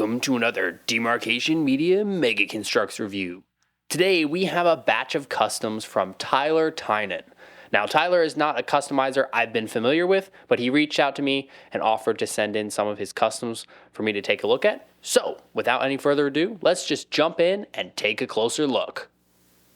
Welcome to another Demarcation Media Mega Construx review. Today we have a batch of customs from Tylor Tynan. Now Tylor is not a customizer I've been familiar with, but he reached out to me and offered to send in some of his customs for me to take a look at. So without any further ado, let's just jump in and take a closer look.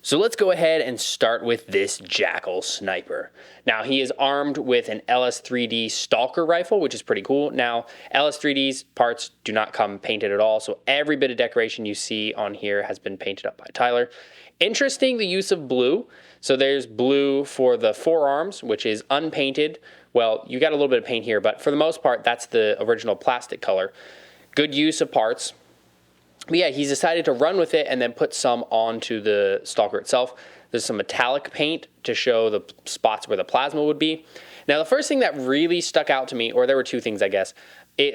So let's go ahead and start with this Jackal Sniper. Now he is armed with an LS3D Stalker rifle, which is pretty cool. Now LS3D's parts do not come painted at all, so every bit of decoration you see on here has been painted up by Tylor. Interesting, the use of blue. So there's blue for the forearms, which is unpainted. Well, you got a little bit of paint here, but for the most part, that's the original plastic color. Good use of parts. But yeah, he's decided to run with it and then put some onto the Stalker itself. There's some metallic paint to show the spots where the plasma would be. Now, the first thing that really stuck out to me, or there were two things, I guess.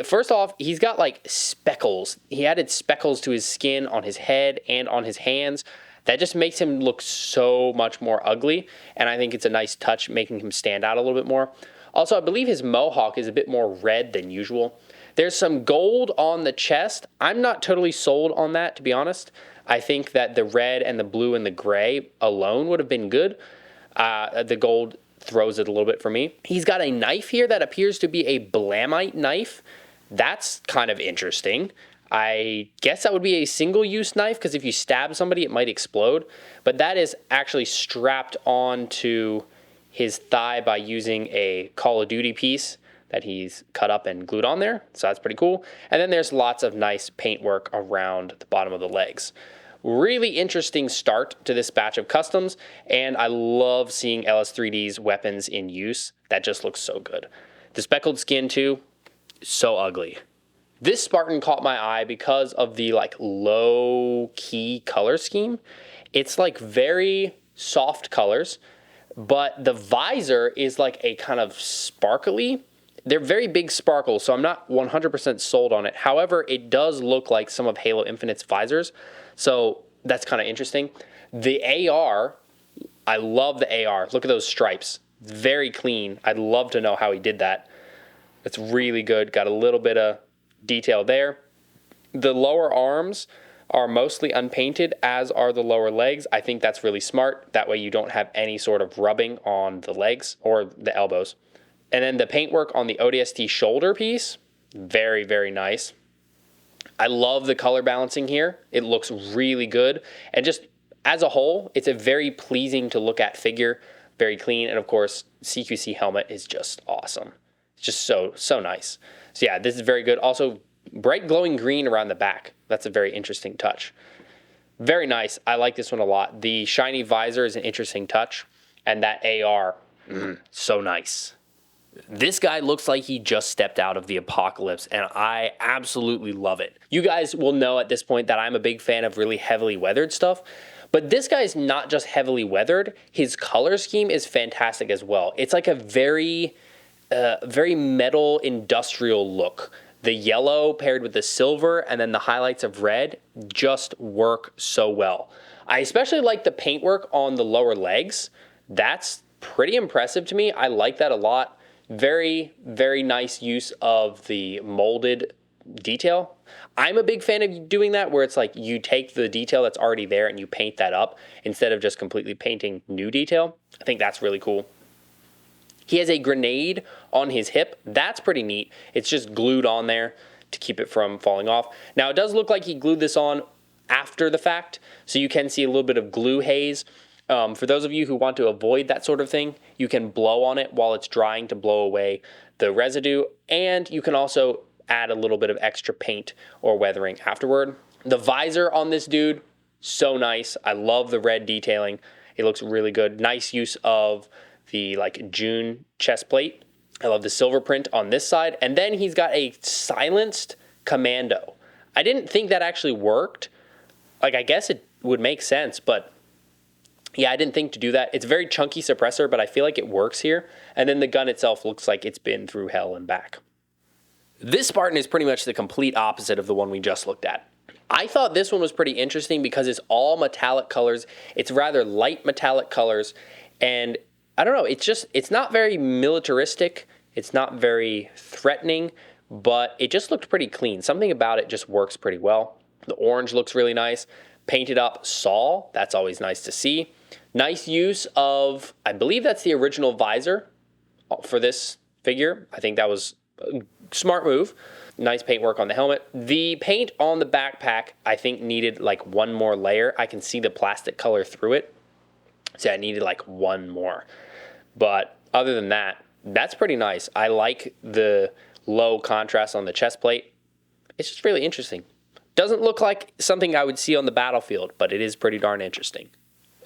First off, he's got like speckles. He added speckles to his skin on his head and on his hands. That just makes him look so much more ugly, and I think it's a nice touch, making him stand out a little bit more. Also, I believe his mohawk is a bit more red than usual. There's some gold on the chest. I'm not totally sold on that, to be honest. I think that the red and the blue and the gray alone would have been good. The gold throws it a little bit for me. He's got a knife here that appears to be a blamite knife. That's kind of interesting. I guess that would be a single-use knife, because if you stab somebody, it might explode. But that is actually strapped onto his thigh by using a Call of Duty piece that he's cut up and glued on there. So that's pretty cool. And then there's lots of nice paintwork around the bottom of the legs. Really interesting start to this batch of customs, and I love seeing LS3D's weapons in use. That just looks so good. The speckled skin too, so ugly. This Spartan caught my eye because of the like low-key color scheme. It's like very soft colors, but the visor is like a kind of sparkly. They're very big sparkles, so I'm not 100% sold on it. However, it does look like some of Halo Infinite's visors, so that's kind of interesting. The AR, I love the AR. Look at those stripes. Very clean. I'd love to know how he did that. It's really good. Got a little bit of detail there. The lower arms are mostly unpainted, as are the lower legs. I think that's really smart. That way you don't have any sort of rubbing on the legs or the elbows. And then the paintwork on the ODST shoulder piece, very, very nice. I love the color balancing here. It looks really good. And just as a whole, it's a very pleasing to look at figure, very clean. And of course, CQC helmet is just awesome. It's just so nice. So yeah, this is very good. Also, bright glowing green around the back. That's a very interesting touch. Very nice. I like this one a lot. The shiny visor is an interesting touch. And that AR, so nice. This guy looks like he just stepped out of the apocalypse, and I absolutely love it. You guys will know at this point that I'm a big fan of really heavily weathered stuff, but this guy's not just heavily weathered. His color scheme is fantastic as well. It's like a very metal industrial look. The yellow paired with the silver and then the highlights of red just work so well. I especially like the paintwork on the lower legs. That's pretty impressive to me. I like that a lot. Very, very nice use of the molded detail. I'm a big fan of doing that, where it's like you take the detail that's already there and you paint that up instead of just completely painting new detail. I think that's really cool. He has a grenade on his hip. That's pretty neat. It's just glued on there to keep it from falling off. Now, it does look like he glued this on after the fact, so you can see a little bit of glue haze. For those of you who want to avoid that sort of thing, you can blow on it while it's drying to blow away the residue, and you can also add a little bit of extra paint or weathering afterward. The visor on this dude, so nice. I love the red detailing. It looks really good. Nice use of the like June chest plate. I love the silver print on this side, and then he's got a silenced Commando. I didn't think that actually worked. Like, I guess it would make sense, but yeah, I didn't think to do that. It's a very chunky suppressor, but I feel like it works here. And then the gun itself looks like it's been through hell and back. This Spartan is pretty much the complete opposite of the one we just looked at. I thought this one was pretty interesting because it's all metallic colors. It's rather light metallic colors. And I don't know, it's not very militaristic. It's not very threatening, but it just looked pretty clean. Something about it just works pretty well. The orange looks really nice. Painted up saw, that's always nice to see. Nice use of, I believe that's the original visor for this figure. I think that was a smart move. Nice paintwork on the helmet. The paint on the backpack, I think, needed like one more layer. I can see the plastic color through it, so I needed like one more. But other than that, that's pretty nice. I like the low contrast on the chest plate. It's just really interesting. Doesn't look like something I would see on the battlefield, but it is pretty darn interesting.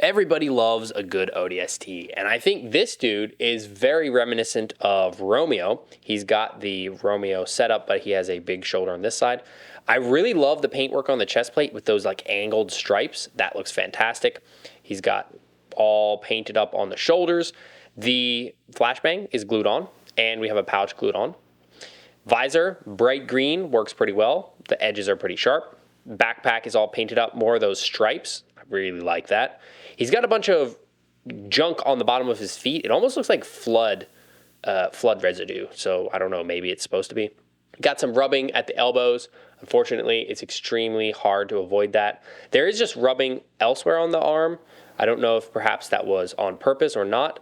Everybody loves a good ODST, and I think this dude is very reminiscent of Romeo. He's got the Romeo setup, but he has a big shoulder on this side. I really love the paintwork on the chest plate with those like angled stripes. That looks fantastic. He's got all painted up on the shoulders. The flashbang is glued on, and we have a pouch glued on. Visor, bright green, works pretty well. The edges are pretty sharp. Backpack is all painted up, more of those stripes. I really like that. He's got a bunch of junk on the bottom of his feet. It almost looks like flood residue. So I don't know, maybe it's supposed to be. Got some rubbing at the elbows. Unfortunately, it's extremely hard to avoid that. There is just rubbing elsewhere on the arm. I don't know if perhaps that was on purpose or not.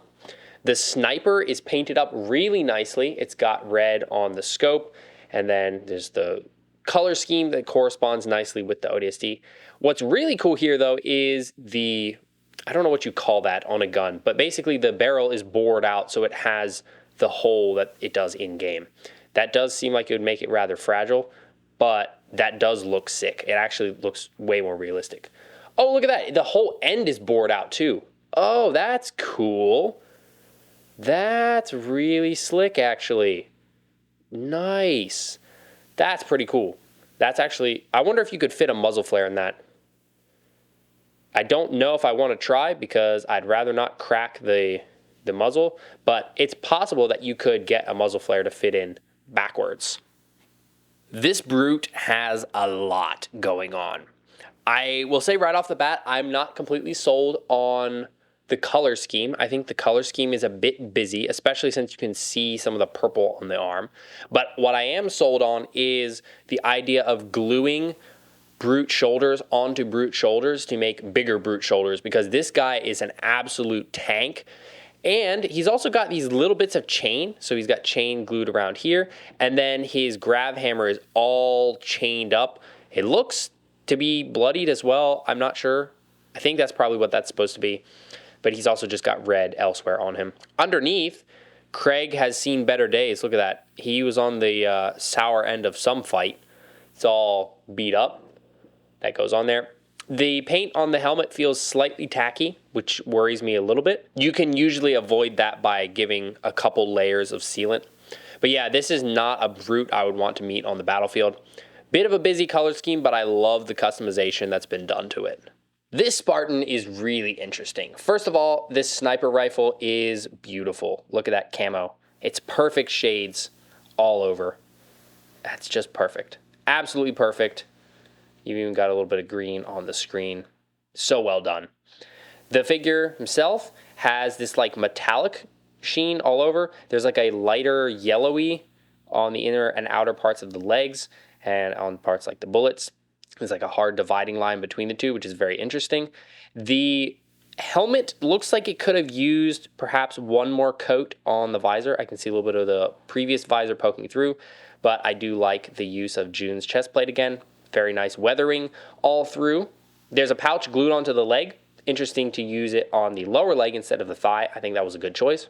The sniper is painted up really nicely. It's got red on the scope, and then there's the color scheme that corresponds nicely with the ODST. What's really cool here, though, is the, I don't know what you call that on a gun, but basically the barrel is bored out, so it has the hole that it does in-game. That does seem like it would make it rather fragile, but that does look sick. It actually looks way more realistic. Oh, look at that. The whole end is bored out, too. Oh, that's cool. That's really slick, actually. Nice. That's pretty cool. That's actually, I wonder if you could fit a muzzle flare in that. I don't know if I want to try because I'd rather not crack the muzzle, but it's possible that you could get a muzzle flare to fit in backwards. This brute has a lot going on. I will say right off the bat, I'm not completely sold on the color scheme. I think the color scheme is a bit busy, especially since you can see some of the purple on the arm. But what I am sold on is the idea of gluing brute shoulders onto brute shoulders to make bigger brute shoulders, because this guy is an absolute tank. And he's also got these little bits of chain. So he's got chain glued around here, and then his grab hammer is all chained up. It looks to be bloodied as well. I'm not sure. I think that's probably what that's supposed to be. But he's also just got red elsewhere on him. Underneath, Craig has seen better days. Look at that. He was on the sour end of some fight. It's all beat up. That goes on there. The paint on the helmet feels slightly tacky, which worries me a little bit. You can usually avoid that by giving a couple layers of sealant. But yeah, this is not a brute I would want to meet on the battlefield. Bit of a busy color scheme, but I love the customization that's been done to it. This Spartan is really interesting. First of all, this sniper rifle is beautiful. Look at that camo. It's perfect shades all over. That's just perfect. Absolutely perfect. You've even got a little bit of green on the screen. So well done. The figure himself has this like metallic sheen all over. There's like a lighter yellowy on the inner and outer parts of the legs and on parts like the bullets. There's like a hard dividing line between the two, which is very interesting. The helmet looks like it could have used perhaps one more coat on the visor. I can see a little bit of the previous visor poking through, but I do like the use of June's chest plate again. Very nice weathering all through. There's a pouch glued onto the leg. Interesting to use it on the lower leg instead of the thigh. I think that was a good choice.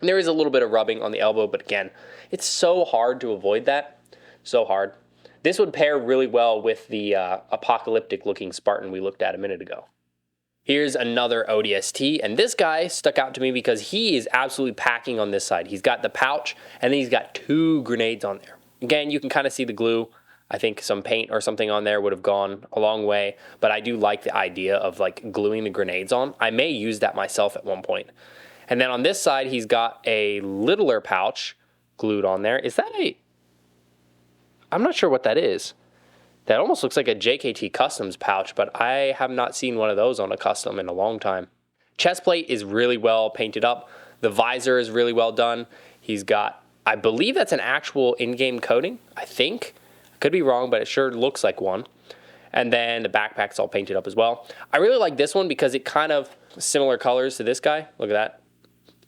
And there is a little bit of rubbing on the elbow, but again, it's so hard to avoid that. So hard. This would pair really well with the apocalyptic looking Spartan we looked at a minute ago. Here's another ODST, and this guy stuck out to me because he is absolutely packing on this side. He's got the pouch, and then he's got 2 grenades on there. Again, you can kind of see the glue. I think some paint or something on there would have gone a long way, but I do like the idea of like gluing the grenades on. I may use that myself at one point. And then on this side, he's got a littler pouch glued on there. Is that a... I'm not sure what that is. That almost looks like a JKT Customs pouch, but I have not seen one of those on a custom in a long time. Chest plate is really well painted up. The visor is really well done. He's got I believe that's an actual in-game coating, I think. I could be wrong, but it sure looks like one. And then the backpack's all painted up as well. I really like this one because it kind of similar colors to this guy. Look at that.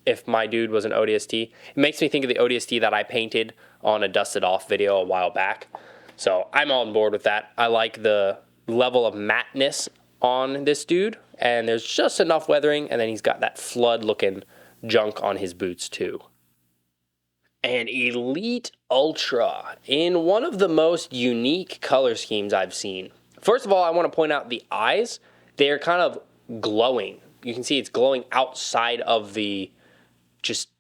If my dude was an ODST. It makes me think of the ODST that I painted on a dusted off video a while back. So I'm all on board with that. I like the level of matteness on this dude, and there's just enough weathering, and then he's got that flood looking junk on his boots too. An Elite Ultra in one of the most unique color schemes I've seen. First of all, I want to point out the eyes. They're kind of glowing. You can see it's glowing outside of the just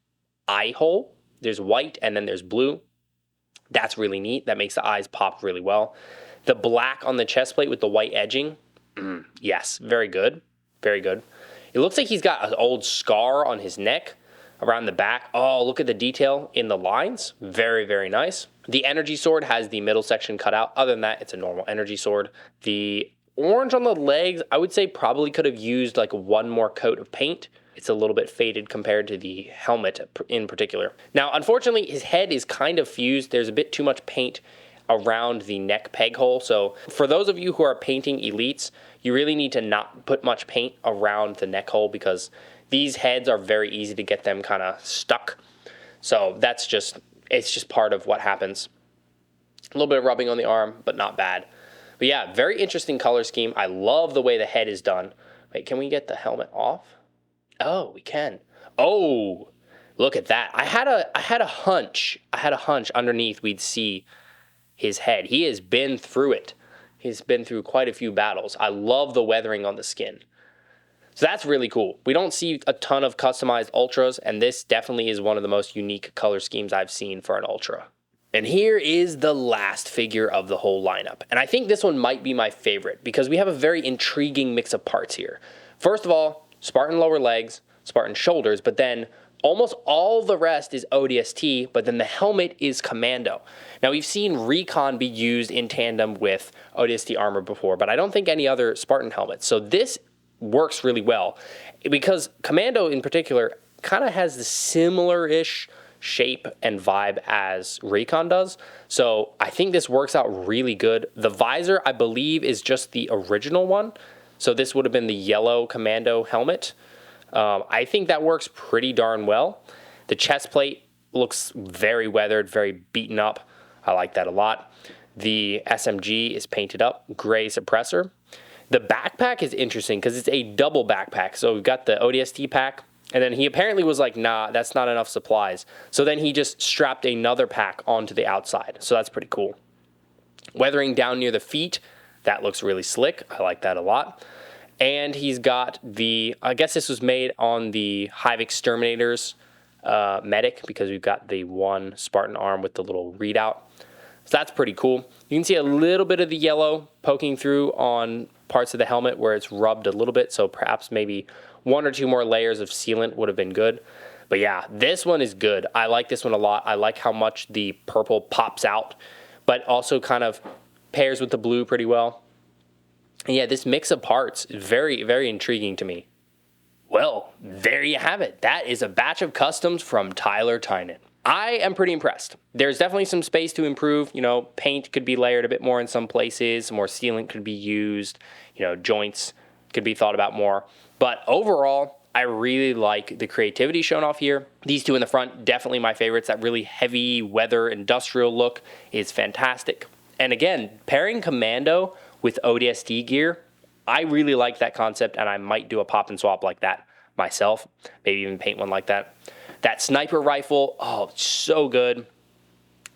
eye hole. There's white and then there's blue. That's really neat. That makes the eyes pop really well. The black on the chest plate with the white edging. Yes, very good. Very good. It looks like he's got an old scar on his neck around the back. Oh, look at the detail in the lines. Very, very nice. The energy sword has the middle section cut out. Other than that, it's a normal energy sword. The orange on the legs, I would say probably could have used like one more coat of paint. It's a little bit faded compared to the helmet in particular. Now, unfortunately, his head is kind of fused. There's a bit too much paint around the neck peg hole. So for those of you who are painting elites, you really need to not put much paint around the neck hole because these heads are very easy to get them kind of stuck. So it's just part of what happens. A little bit of rubbing on the arm, but not bad. But yeah, very interesting color scheme. I love the way the head is done. Wait, can we get the helmet off? Oh, we can. Oh, look at that. I had a hunch underneath we'd see his head. He has been through it. He's been through quite a few battles. I love the weathering on the skin. So that's really cool. We don't see a ton of customized Ultras, and this definitely is one of the most unique color schemes I've seen for an Ultra. And here is the last figure of the whole lineup. And I think this one might be my favorite because we have a very intriguing mix of parts here. First of all, Spartan lower legs, Spartan shoulders, but then almost all the rest is ODST, but then the helmet is Commando. Now, we've seen Recon be used in tandem with ODST armor before, but I don't think any other Spartan helmets. So this works really well because Commando in particular kind of has the similar-ish shape and vibe as Recon does. So I think this works out really good. The visor, I believe, is just the original one. So this would have been the yellow Commando helmet. I think that works pretty darn well. The chest plate looks very weathered, very beaten up. I like that a lot. The SMG is painted up, gray suppressor. The backpack is interesting because it's a double backpack. So we've got the ODST pack, and then he apparently was like, nah, that's not enough supplies. So then he just strapped another pack onto the outside. So that's pretty cool. Weathering down near the feet, that looks really slick. I like that a lot. And he's got I guess this was made on the Hive Exterminators medic because we've got the one Spartan arm with the little readout. So that's pretty cool. You can see a little bit of the yellow poking through on parts of the helmet where it's rubbed a little bit. So perhaps maybe one or two more layers of sealant would have been good. But yeah, this one is good. I like this one a lot. I like how much the purple pops out, but also kind of pairs with the blue pretty well. And yeah, this mix of parts is very, very intriguing to me. Well, there you have it. That is a batch of customs from Tylor Tynan. I am pretty impressed. There's definitely some space to improve. You know, paint could be layered a bit more in some places. Some more sealant could be used. You know, joints could be thought about more. But overall, I really like the creativity shown off here. These two in the front, definitely my favorites. That really heavy weather industrial look is fantastic. And again, pairing Commando with ODST gear, I really like that concept, and I might do a pop and swap like that myself. Maybe even paint one like that. That sniper rifle, oh, so good.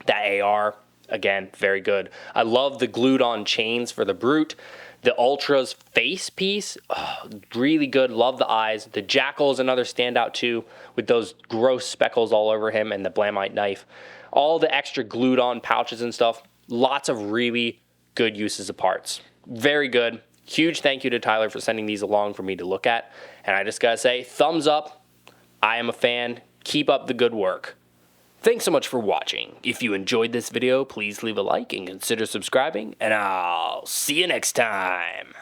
That AR, again, very good. I love the glued on chains for the Brute. The Ultra's face piece, oh, really good. Love the eyes. The Jackal is another standout too, with those gross speckles all over him and the Blamite knife. All the extra glued on pouches and stuff. Lots of really good uses of parts. Very good. Huge thank you to Tylor for sending these along for me to look at. And I just gotta say, thumbs up. I am a fan. Keep up the good work. Thanks so much for watching. If you enjoyed this video, please leave a like and consider subscribing, and I'll see you next time.